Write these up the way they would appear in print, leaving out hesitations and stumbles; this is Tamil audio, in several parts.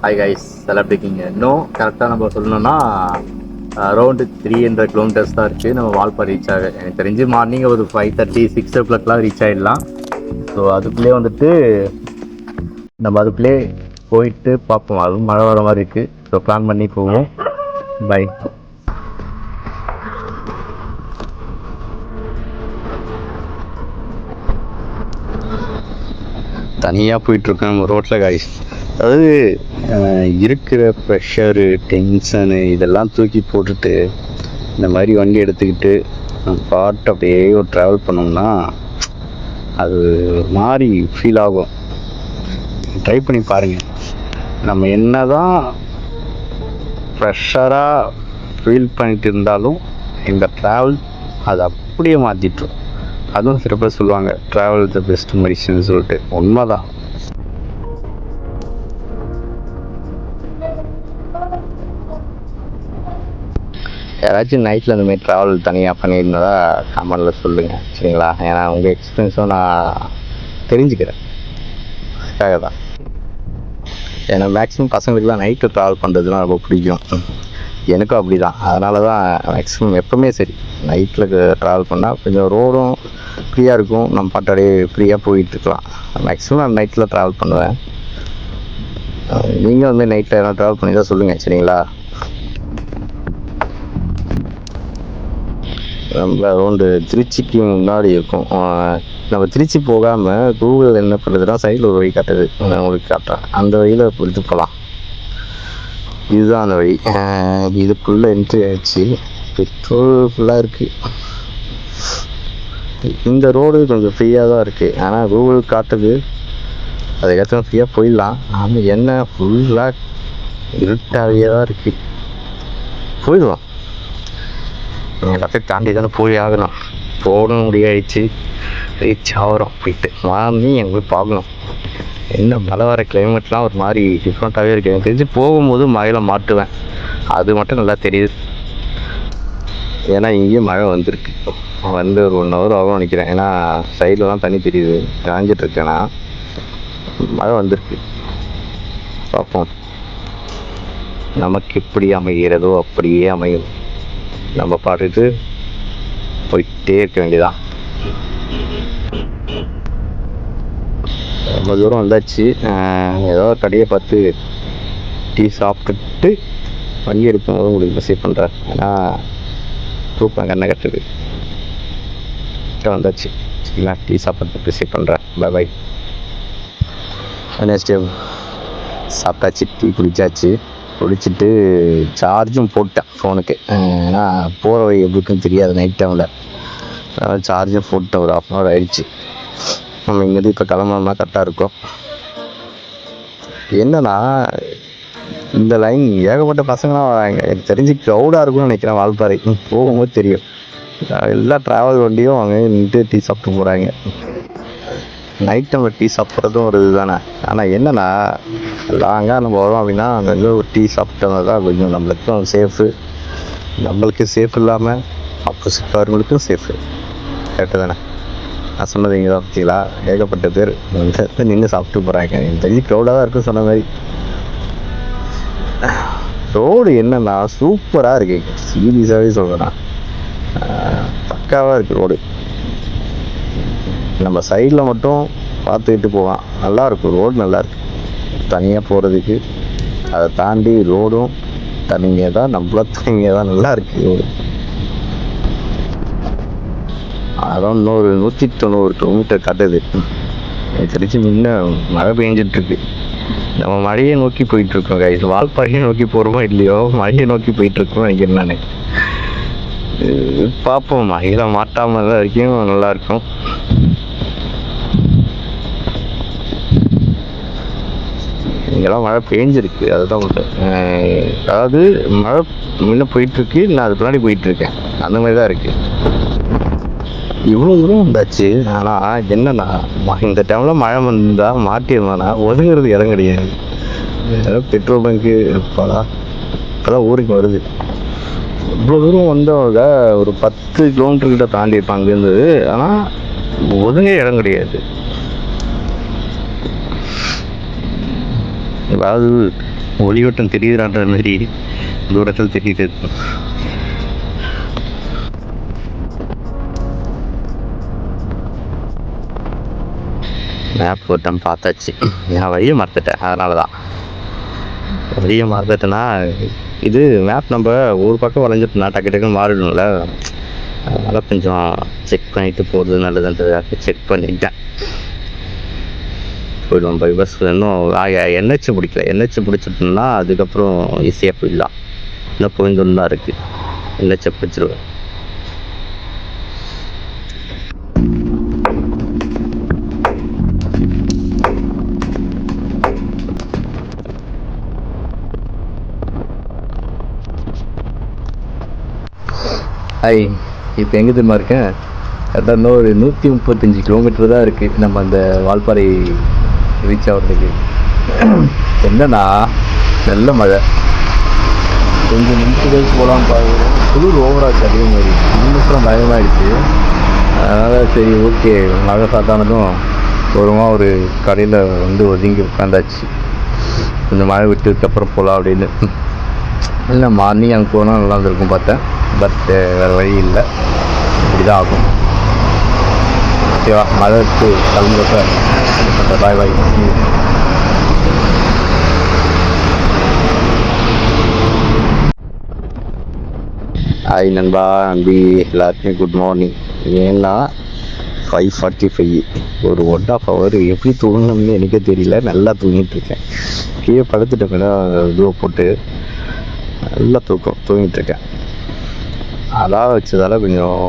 ஹாய் கைஸ், எல்லாம் எப்படி இருக்கீங்க? இன்னும் கரெக்டாக நம்ம சொல்லணும்னா அரௌண்டு 300 கிலோமீட்டர்ஸ் தான் இருக்குது நம்ம வால்பாறை ரீச் ஆக. எனக்கு தெரிஞ்சு மார்னிங் ஒரு 5:30 6 o'clockலாம் ரீச் ஆகிடலாம். ஸோ அதுக்குள்ளே வந்துட்டு நம்ம அதுக்குள்ளே போயிட்டு பார்ப்போம். அதுவும் மழை வர மாதிரி இருக்குது. ஸோ பிளான் பண்ணி போவோம். பை. தனியாக போயிட்டுருக்கேன் நம்ம ரோட்டில் கைஸ். அதாவது இருக்கிற ப்ரெஷரு, டென்ஷனு இதெல்லாம் தூக்கி போட்டுட்டு இந்த மாதிரி வண்டி எடுத்துக்கிட்டு பாட்டு அப்படியே ஒரு ட்ராவல் பண்ணோம்னா அது மாதிரி ஃபீல் ஆகும். ட்ரை பண்ணி பாருங்கள். நம்ம என்ன தான் ப்ரெஷராக ஃபீல் பண்ணிட்டு இருந்தாலும் இந்த ட்ராவல் அதை அப்படியே மாற்றிட்டுரும். அதுவும் சில பேர் சொல்லுவாங்க ட்ராவல் த பெஸ்ட் மெடிசன் சொல்லிட்டு. உண்மைதான். யாராச்சும் நைட்டில் இந்த மாதிரி ட்ராவல் தனியாக பண்ணியிருந்ததா கமெண்டில் சொல்லுங்கள், சரிங்களா? ஏன்னா உங்கள் எக்ஸ்பீரியன்ஸும் நான் தெரிஞ்சுக்கிறேன். அதுக்காக தான். ஏன்னா மேக்ஸிமம் பசங்களுக்குலாம் நைட்டு ட்ராவல் பண்ணுறதுலாம் ரொம்ப பிடிக்கும். எனக்கும் அப்படி தான். அதனால தான் மேக்ஸிமம் எப்போவுமே சரி நைட்டில் ட்ராவல் பண்ணால் கொஞ்சம் ரோடும் ஃப்ரீயாக இருக்கும். நம்ம பாட்டாடியே ஃப்ரீயாக போயிட்டுருக்கலாம். மேக்ஸிமம் நான் நைட்டில் ட்ராவல் பண்ணுவேன். நீங்கள் வந்து நைட்டில் எதனா ட்ராவல் பண்ணி தான் சொல்லுங்கள், சரிங்களா? நம்ம அரௌண்டு திருச்சிக்கு முன்னாடி இருக்கும். நம்ம திருச்சி போகாமல் கூகுள் என்ன பண்ணுறதுன்னா சைடில் ஒரு வழி காட்டுது. நான் உங்களுக்கு காட்டுறேன். அந்த வழியில் போயிட்டு போகலாம். இதுதான் அந்த வழி. இதுக்குள்ளே என்ட்ரி ஆகிடுச்சு. பெட்ரோல் ஃபுல்லாக இருக்குது. இந்த ரோடு கொஞ்சம் ஃப்ரீயாக தான் இருக்குது. ஆனால் கூகுள் காட்டுது அதுக்கேற்ற ஃப்ரீயாக போயிடலாம். ஆனால் என்ன ஃபுல்லாக இருட்டாகவே தான் இருக்குது. போயிடலாம். எல்லாத்தையும் தாண்டி தானே போய் ஆகணும். போகணும் முடியாயிடுச்சு. ரீச் ஆகிறோம். போயிட்டு மார்னிங் எங்கே போய் பார்க்கணும். என்ன மழை வர கிளைமேட்லாம் ஒரு மாதிரி டிஃப்ரெண்ட்டாகவே இருக்குது. எனக்கு தெரிஞ்சு போகும்போது மழையில் மாட்டுவேன். அது மட்டும் நல்லா தெரியுது. ஏன்னா இங்கேயும் மழை வந்திருக்கு. வந்து ஒரு 1 hour ஆகும் நினைக்கிறேன். ஏன்னா சைட்லலாம் தண்ணி தெரியுது. காஞ்சிட்ருக்கேன்னா மழை வந்திருக்கு. பார்ப்போம். நமக்கு எப்படி அமைகிறதோ அப்படியே அமையும். நம்ம பாட்டுட்டு போயிட்டே இருக்க வேண்டியதான். ரொம்ப தூரம் வந்தாச்சு. ஏதோ கடையை பார்த்து டீ சாப்பிட்டுட்டு வண்டி எடுக்கும்போது உங்களுக்கு மெசேஜ் பண்ணுறேன். ஏன்னா தூக்கம் கண்ணை கட்டுது. வந்தாச்சு, சரிங்களா? டீ சாப்பிட்டு மெசேஜ் பண்ணுறேன். Bye bye. நெக்ஸ்ட் சாப்பிட்டாச்சு, டீ குடித்தாச்சு. குடிச்சிட்டு சார்ஜும் போட்டேன் ஃபோனுக்கு. ஏன்னா போகிற வழி எப்படி இருக்குன்னு தெரியாது நைட் டைமில். அதனால் சார்ஜும் போட்டேன். ஒரு 1/2 hour ஆகிடுச்சு. நம்ம இங்கேருந்து இப்போ கிளம்புனோம்னா கரெக்டாக இருக்கும். என்னன்னா இந்த லைன் ஏகப்பட்ட பசங்களாம் வராங்க. எனக்கு தெரிஞ்சு க்ரௌடாக இருக்கும்னு நினைக்கிறேன். வால்பாறை போகும்போது தெரியும். எல்லா ட்ராவல் வண்டியும் அங்கே நின்று டீ சாப்பிட்டு போகிறாங்க. நைட் டைமில் டீ சாப்பிட்றதும் ஒரு இது தானே. ஆனால் என்னென்னா லாங்காக நம்ம வரோம் அப்படின்னா அங்கே ஒரு டீ சாப்பிட்டோம்னா தான் கொஞ்சம் நம்மளுக்கும் சேஃபு. நம்மளுக்கு சேஃப் இல்லாமல் ஆப்போசிட் காரங்களுக்கும் சேஃபு. கரெக்டு தானே? நான் சொன்னது இங்கே தான் பார்த்தீங்களா? ஏகப்பட்ட பேர் நின்று சாப்பிட்டு போகிறாங்க. எனக்கு தெரிஞ்சு க்ரௌடாக தான் இருக்குன்னு சொன்ன மாதிரி. ரோடு என்னன்னா சூப்பராக இருக்குது. சீரியஸாகவே சொல்கிறேன், பக்காவாக இருக்குது ரோடு. நம்ம சைடில் மட்டும் பார்த்துக்கிட்டு போகலாம். நல்லாயிருக்கும் ரோடு, நல்லாயிருக்கு தனியாக போகிறதுக்கு. அதை தாண்டி ரோடும் தனியாக தான், நம்மள தனியாக தான், நல்லா இருக்குது ரோடு. அதான் இன்னொரு 190 கிலோமீட்டர் காட்டுது. எனக்கு தெரிஞ்சு முன்ன மழை பெஞ்சிட்ருக்கு. நம்ம மழையை நோக்கி போயிட்டுருக்கோம் கைஸ். வால்பாறையை நோக்கி போகிறோமோ இல்லையோ மழையை நோக்கி போயிட்டுருக்கோம் நினைக்கிறேன் நான். பார்ப்போம். மழையில் மாட்டாமல் தான் வரைக்கும் நல்லாயிருக்கும். இங்கெல்லாம் மழை பெஞ்சிருக்கு, அதுதான் உண்டு. அதாவது மழை முன்ன போயிட்டுருக்கு, நான் அதுக்கு முன்னாடி போயிட்டுருக்கேன். அந்த மாதிரி தான் இருக்குது. இவ்வளோ தூரம் வந்தாச்சு. ஆனால் என்னன்னா இந்த டைமில் மழை வந்தால் மாட்டியிருந்தானா ஒதுங்கிறது இடம் கிடையாது. ஏதோ பெட்ரோல் பங்க்கு இப்போதான் ஊருக்கு வருது. இவ்வளோ தூரம் வந்தவங்க ஒரு 10 கிலோமீட்டர்கிட்ட தாண்டியிருப்பாங்க அங்கேருந்து. ஆனால் ஒதுங்க இடம் கிடையாது. அதாவது ஒளிவட்டம் தெரியுதுன்ற மாதிரி தூரத்தில் தெரியுது. மேப் ஒரு டைம் பார்த்தாச்சு, நான் வழியை மறந்துட்டேன். அதனால தான் வழியை மறந்துட்டேன்னா இது மேப் நம்ம ஒரு பக்கம் வளைஞ்சிட்டோம்னா டக்கு டக்குன்னு மாறிடும்ல. அதனால் கொஞ்சம் செக் பண்ணிவிட்டு போகிறது நல்லதுன்றதாக செக் பண்ணிட்டேன். போயிடுவோம் பை பஸ். இன்னும் என்ஹெச் பிடிக்கல. என்ஹெச் பிடிச்சிட்டோம்னா அதுக்கப்புறம் ஈஸியாக போயிடலாம். இன்னும் கோயந்தூர் தான் இருக்குது. என்ஹெச்சை பிடிச்சிருவேன். இப்போ எங்கே தெரியுமா இருக்கேன்? கரெக்டாக இன்னும் ஒரு 135 கிலோமீட்டர் தான் இருக்குது நம்ம அந்த வால்பாறை ரீச் ஆகிறதுக்கு. என்னன்னா நல்ல மழை, கொஞ்சம் நிமிஷத்துக்கு போகலாம் பார்க்குறோம். குளிர் ஓவராச்சு அதே மாதிரி இன்னும் பயமாகிடுச்சு. அதனால் சரி ஓகே, மழை சாத்தானதும் ஒரு கடையில் வந்து ஒதுங்கி உட்காந்தாச்சு. கொஞ்சம் மழை விட்டதுக்கப்புறம் போகலாம் அப்படின்னு. இல்லை மார்னிங் அங்கே போனால் நல்லா இருந்திருக்கும் பார்த்தேன். பட் வேறு வழி இல்லை, இப்படி தான் ஆகும். ஓகேவா, மழை விட்டு கிளம்புறப்ப பாய் பாய். ஹாய் நண்பா, நம்பி எல்லாருக்குமே குட் மார்னிங். ஏன்னா 5:45, ஒரு 1.5 hour எப்படி தூங்கணும்னு எனக்கே தெரியல. நல்லா தூங்கிட்டுருக்கேன். கீழே படுத்துட்டேன் இதுவை போட்டு, நல்லா தூங்கிட்டுருக்கேன். அதான் வச்சதால் கொஞ்சம்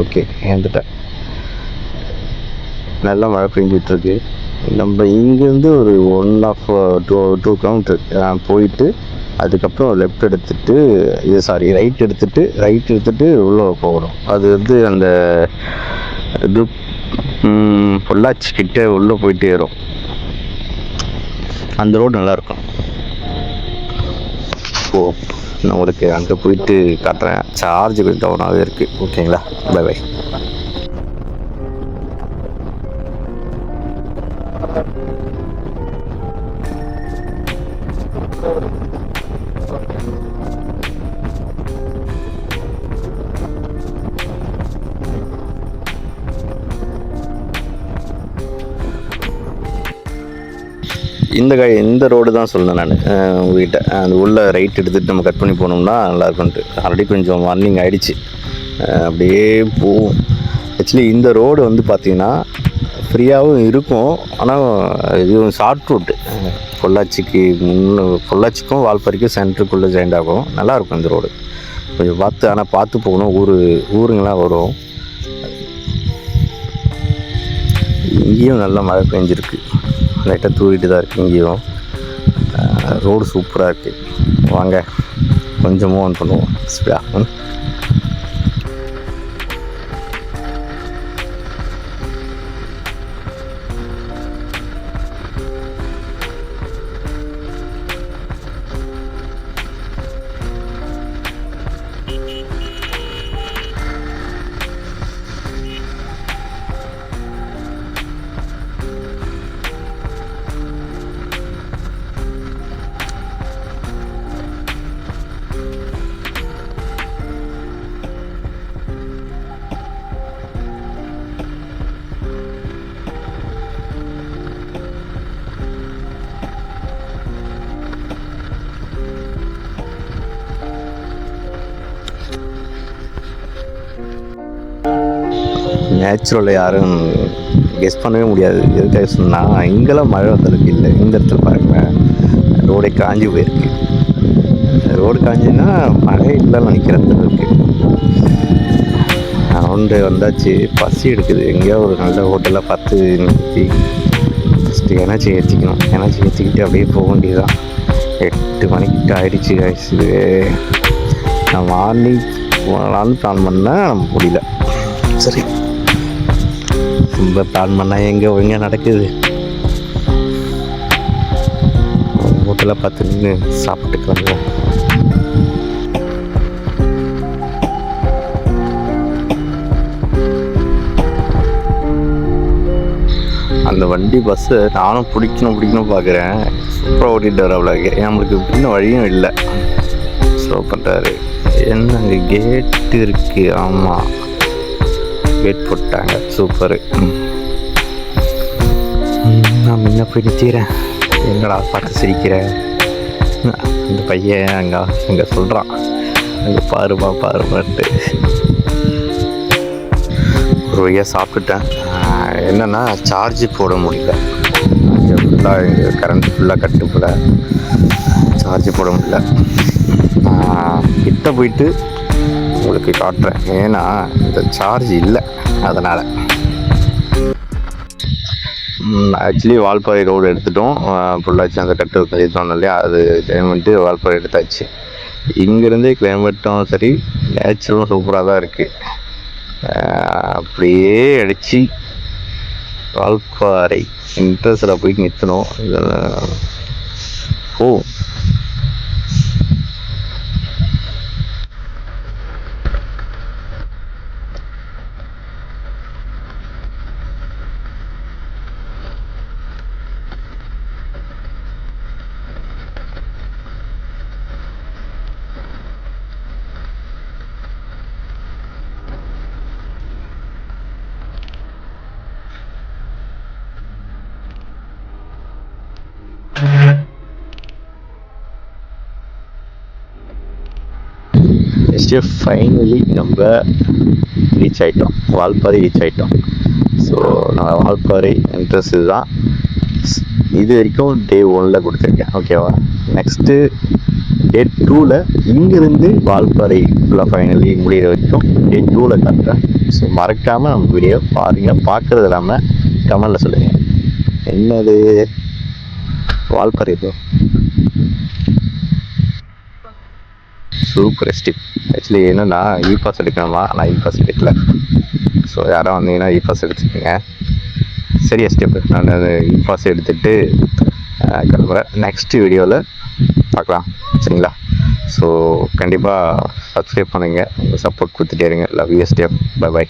ஓகே ஏந்துட்டேன். நல்லா மழை பெஞ்சிட்ருக்கு. நம்ம இங்கேருந்து ஒரு 2 கிலோமீட்டர் போயிட்டு அதுக்கப்புறம் லெஃப்ட் எடுத்துகிட்டு ரைட் எடுத்துகிட்டு உள்ளே போகணும். அது வந்து அந்த இது பொள்ளாச்சி கிட்டே உள்ளே போயிட்டு ஏறும். அந்த ரோடு நல்லாயிருக்கும். நான் உங்களுக்கு அங்கே போயிட்டு காட்டுறேன். சார்ஜ் கொஞ்சம் டவுனாகவே இருக்குது. ஓகேங்களா, பை பை. இந்த ரோடு தான் சொன்னேன் நான் உங்ககிட்ட. அந்த உள்ள ரைட் எடுத்துகிட்டு நம்ம கட் பண்ணி போனோம்னா நல்லாயிருக்குன்ட்டு. ஆல்ரெடி கொஞ்சம் மார்னிங் ஆகிடுச்சு, அப்படியே போகும். ஆக்சுவலி இந்த ரோடு வந்து பார்த்திங்கன்னா ஃப்ரீயாகவும் இருக்கும். ஆனால் இது ஷார்ட் ரூட்டு. பொள்ளாச்சிக்கும் வால்பாறைக்கும் சென்டருக்குள்ளே ஜாயிண்ட் ஆகும். நல்லாயிருக்கும் இந்த ரோடு. கொஞ்சம் பார்த்து போகணும். ஊருங்களாம் வரும். இங்கேயும் நல்லா மழை பெஞ்சிருக்கு, லைட்டாக தூவிட்டு தான் இருக்குது. இங்கேயும் ரோடு சூப்பராக இருக்குது. வாங்க கொஞ்சம் மூவ் ஆன் பண்ணுவோம் ஸ்பீடாக. நேச்சுரலில் யாரும் கெஸ் பண்ணவே முடியாது. எதுக்காக சொன்னால் இங்கெல்லாம் மழை வந்ததுக்கு இல்லை. இந்த இடத்துல பாருங்கள், ரோடே காஞ்சி போயிருக்கு. ரோடு காஞ்சின்னா மழை இல்லைன்னு நினைக்கிறேன். இருக்குது ரவுண்டு வந்தாச்சு. பசி எடுக்குது. எங்கேயோ ஒரு நல்ல ஹோட்டலாக பார்த்து நிறுத்தி ஃபஸ்ட்டு எனர்ஜி ஏற்றிக்கிட்டு அப்படியே போக வேண்டியதுதான். 8 மணிக்கிட்ட ஆகிடுச்சு காய்ச்சி. நான் மார்னிங் போகலான்னு பிளான் பண்ணேன், முடியல. சரி, ரொம்ப பிளான் பண்ணால் எங்கே நடக்குது. ஹோட்டலாக பார்த்து நின்று சாப்பிட்டுக்கலாம். அந்த இந்த வண்டி பஸ்ஸு நானும் பிடிக்கணும் பார்க்குறேன். சூப்பராக ஓட்டிகிட்டு வராப்புல. நம்மளுக்கு இன்னும் வழியும் இல்லை. ஸ்லோ பண்ணுறாரு. என்ன அங்கே கேட்டு இருக்குது. ஆமாம், கேட் போட்டாங்க. சூப்பரு. நான் முன்ன போய் நிற்கிறேன். என்னடா பார்த்து சிரிக்கிறேன். இந்த பையன் அங்கே சொல்கிறான், அங்கே பாருமான்ட்டு. ஒரு வழியாக சாப்பிட்டுட்டேன். என்னென்னா சார்ஜ் போட முடியல. இங்கே ஃபுல்லாக இங்கே கரண்ட் ஃபுல்லாக கட்டு போல, சார்ஜ் போட முடியல. கிட்ட போயிட்டு உங்களுக்கு காட்டுறேன். ஏன்னா இந்த சார்ஜ் இல்லை, அதனால். ஆக்சுவலி வால்பாறை ரோடு எடுத்துட்டோம். பொள்ளாச்சி அந்த கட்டு சொன்னோம் இல்லையா, அது கிளைமேட்டு வால்பாறை எடுத்தாச்சு. இங்கேருந்தே கிளைமேட்டும் சரி, நேச்சரும் சூப்பராக தான் இருக்குது. அப்படியே அடித்து வால்பாறை இன்ட்ரெஸ்டில் போய் நிறுத்தணும். ஓ, ஃபைனலி நம்ம ரீச் ஆகிட்டோம். வால்பாறை ரீச் ஆகிட்டோம். ஸோ நான் வால்பாறை இன்ட்ரெஸ்ட் தான் இது வரைக்கும் டே 1 கொடுத்துருக்கேன். ஓகேவா? நெக்ஸ்ட்டு டே 2 இங்கேருந்து வால்பாறை ஃபுல்லாக ஃபைனலி முடிகிற வரைக்கும் டே 2 காட்டுறேன். ஸோ மறக்காமல் நம்ம வீடியோ பாருங்கள். பார்க்குறது இல்லாமல் கமெண்டில் சொல்லுங்கள். என்னது வால்பாறை ப்ரோ, சூப்பர் ஸ்டிப். ஆக்சுவலி என்னென்னா இ-பாஸ் எடுக்கணுமா, நான் இ-பாஸ் எடுக்கல. ஸோ யாரும் வந்தீங்கன்னா இ-பாஸ் எடுத்துக்கோங்க. சரியா ஸ்டெப். நான் இ-பாஸ் எடுத்துகிட்டு கிளம்புறேன். நெக்ஸ்ட் வீடியோவில் பார்க்கலாம், சரிங்களா? ஸோ கண்டிப்பாக சப்ஸ்கிரைப் பண்ணுங்கள், சப்போர்ட் கொடுத்துட்டே இருங்க. Love you step. பை.